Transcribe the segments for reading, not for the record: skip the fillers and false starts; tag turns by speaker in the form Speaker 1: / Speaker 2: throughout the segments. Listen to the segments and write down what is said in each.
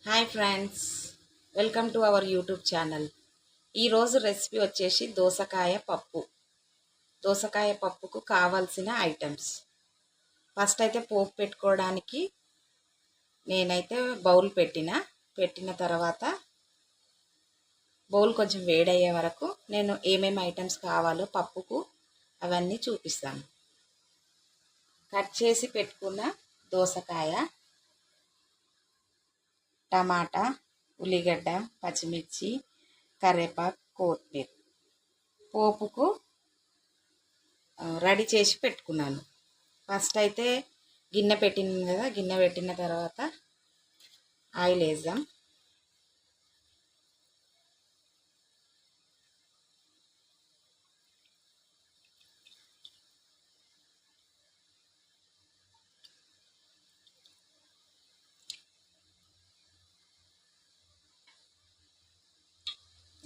Speaker 1: Hi friends, welcome to our YouTube channel. ఈరోజు recipe వచ్చేసి దోసకాయ పప్పు. దోసకాయ పప్పుకు కావాల్సిన ఐటమ్స్. ఫస్ట్ అయితే పోపు పెట్టుకోవడానికి నేనైతే బౌల్ పెట్టిన తర్వాత బౌల్ కొంచెం వేడయ్యే వరకు నేను ఏమేమి ఐటమ్స్ కావాలో పప్పుకు అవన్నీ చూపిస్తాను. కట్ చేసి పెట్టుకున్న దోసకాయ, టమాటా, ఉల్లిగడ్డ, పచ్చిమిర్చి, కరివేపాకు, కొత్తిమీర పోపుకు రెడీ చేసి పెట్టుకున్నాను. ఫస్ట్ అయితే గిన్నె పెట్టినాను కదా, గిన్నె పెట్టిన తర్వాత ఆయిల్ వేద్దాం.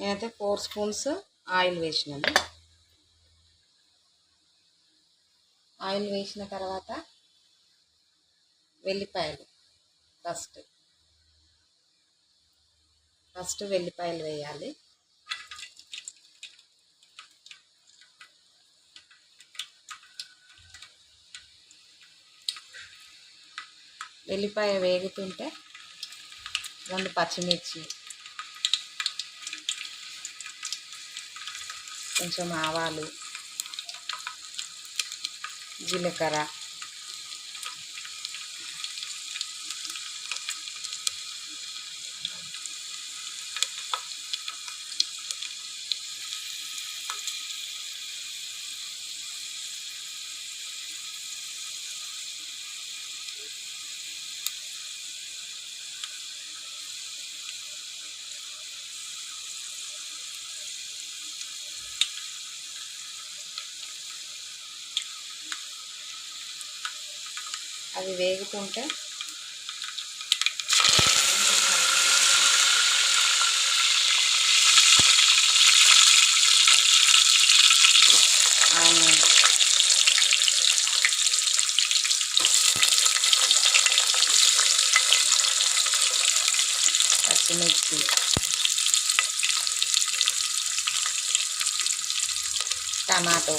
Speaker 1: నేనైతే 4 స్పూన్స్ ఆయిల్ వేసినాను. ఆయిల్ వేసిన తర్వాత వెల్లిపాయలు ఫస్ట్ వెల్లిపాయలు వేయాలి. వెల్లిపాయ వేగుతుంటే 2 పచ్చిమిర్చి, కొంచెం ఆవాలు, జీలకర్ర, అవి వేగుతుంటే ఆనియన్, పచ్చిమిర్చి, టమాటో,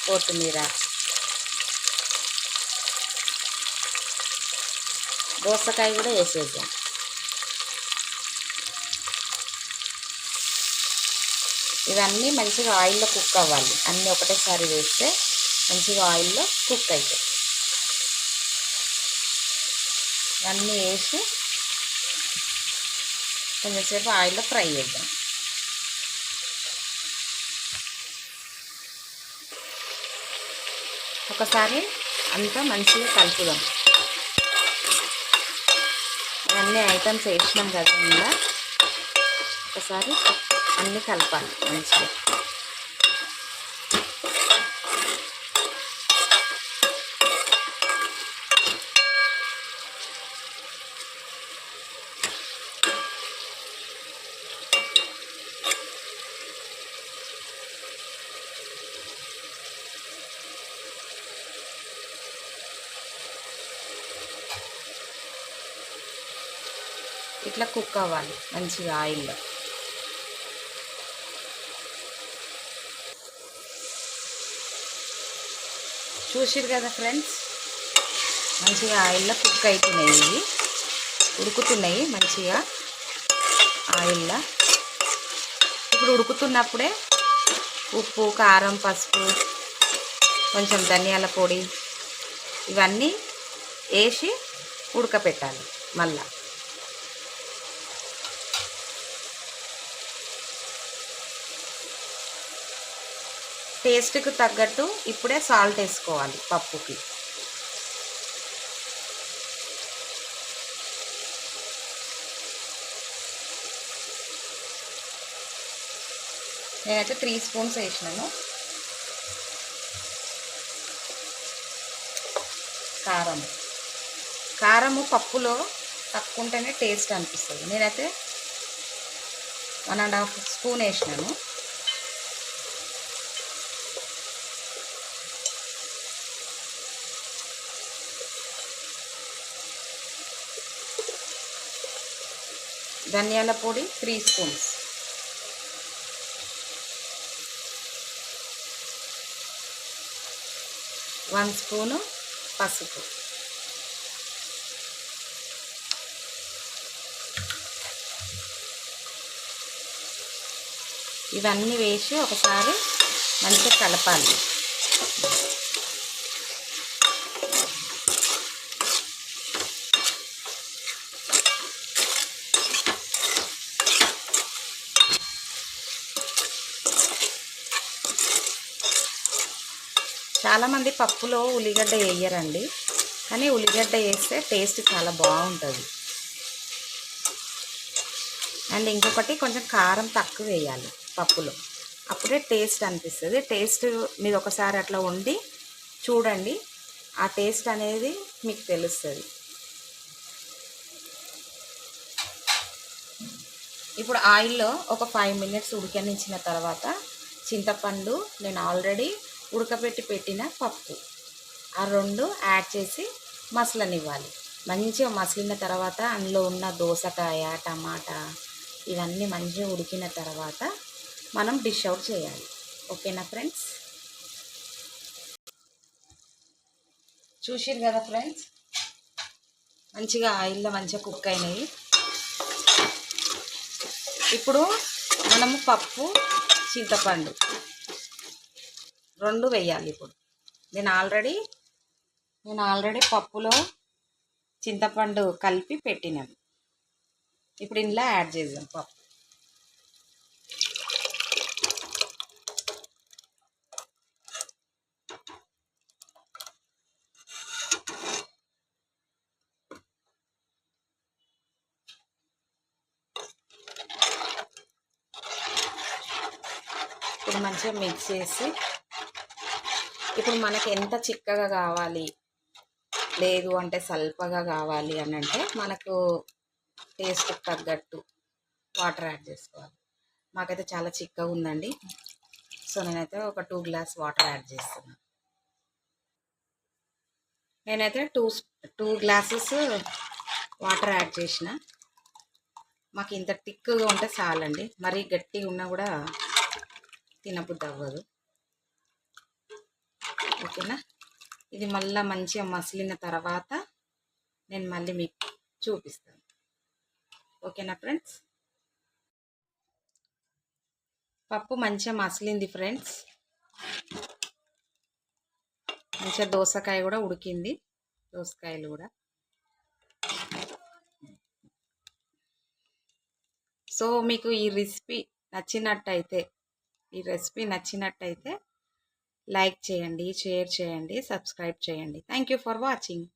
Speaker 1: కొత్తిమీర, దోసకాయ కూడా వేసేద్దాం. ఇవన్నీ మంచిగా ఆయిల్లో కుక్ అవ్వాలి. అన్నీ ఒకటేసారి వేస్తే మంచిగా ఆయిల్లో కుక్ అవుతాయి. ఇవన్నీ వేసి కొంచెంసేపు ఆయిల్లో ఫ్రై చేద్దాం. ఒకసారి అంతా మంచిగా కలుపుదాం. అన్ని ఐటమ్స్ వేసినాం కదా, ఇలా ఒకసారి అన్నీ కలపాలి మంచిగా. ఇట్లా కుక్ అవ్వాలి మంచిగా ఆయిల్లో. చూసిరు కదా ఫ్రెండ్స్, మంచిగా ఆయిల్లో కుక్ అవుతున్నాయి. ఇవి ఉడుకుతున్నాయి మంచిగా ఆయిల్లో. ఇప్పుడు ఉడుకుతున్నప్పుడే ఉప్పు, కారం, పసుపు, కొంచెం ధనియాల పొడి ఇవన్నీ వేసి ఉడకపెట్టాలి. మళ్ళా టేస్ట్కి తగ్గట్టు ఇప్పుడే సాల్ట్ వేసుకోవాలి పప్పుకి. నేనైతే 3 స్పూన్స్ వేసినాను. కారము పప్పులో తక్కువ ఉంటేనే టేస్ట్ అనిపిస్తుంది. నేనైతే 1½ స్పూన్ వేసినాను. ధనియాల పొడి 3 స్పూన్స్, వన్ స్పూను పసుపు, ఇవన్నీ వేసి ఒకసారి మంచిగా కలపాలి. చాలామంది పప్పులో ఉల్లిగడ్డ వేయరండి, కానీ ఉల్లిగడ్డ వేస్తే టేస్ట్ చాలా బాగుంటుంది. అండ్ ఇంకొకటి కొంచెం కారం తక్కువ వేయాలి పప్పులో, అప్పుడే టేస్ట్ అనిపిస్తుంది. టేస్ట్ మీరు ఒకసారి అట్లా వండి చూడండి, ఆ టేస్ట్ అనేది మీకు తెలుస్తుంది. ఇప్పుడు ఆయిల్లో ఒక 5 మినిట్స్ ఉడకనించిన తర్వాత చింతపండు, నేను ఆల్రెడీ ఉడకబెట్టి పెట్టిన పప్పు, ఆ రెండు యాడ్ చేసి మసలనివ్వాలి. మంచిగా మసిలిన తర్వాత అందులో ఉన్న దోసకాయ, టమాటా ఇవన్నీ మంచిగా ఉడికిన తర్వాత మనం డిష్ అవుట్ చేయాలి. ఓకేనా ఫ్రెండ్స్? చూసిరు కదా ఫ్రెండ్స్, మంచిగా ఆయిల్లో మంచిగా కుక్ అయినాయి. ఇప్పుడు మనము పప్పు, చింతపండు రెండు వేయాలి. ఇప్పుడు నేను ఆల్రెడీ పప్పులో చింతపండు కలిపి పెట్టినాను. ఇప్పుడు ఇందులో యాడ్ చేద్దాం పప్పు. ఇప్పుడు మంచిగా మిక్స్ చేసి, ఇప్పుడు మనకి ఎంత చిక్కగా కావాలి, లేదు అంటే సల్పగా కావాలి అని అంటే మనకు టేస్ట్కి తగ్గట్టు వాటర్ యాడ్ చేసుకోవాలి. మాకైతే చాలా చిక్కగా ఉందండి, సో నేనైతే ఒక 2 గ్లాస్ వాటర్ యాడ్ చేస్తున్నాను. నేనైతే టూ గ్లాసెస్ వాటర్ యాడ్ చేసిన. మాకు ఇంత థిక్గా ఉంటే చాలండి, మరీ గట్టిగా ఉన్నా కూడా తినబుద్ధి అవ్వదు. ఓకేనా? ఇది మళ్ళీ మంచిగా మసిలిన తర్వాత నేను మళ్ళీ మీకు చూపిస్తాను. ఓకేనా ఫ్రెండ్స్? పప్పు మంచిగా మసిలింది ఫ్రెండ్స్, మంచిగా దోసకాయ కూడా ఉడికింది, దోసకాయలు కూడా. సో మీకు ఈ రెసిపీ నచ్చినట్టయితే లైక్ చేయండి, షేర్ చేయండి, సబ్స్క్రైబ్ చేయండి. Thank you for watching.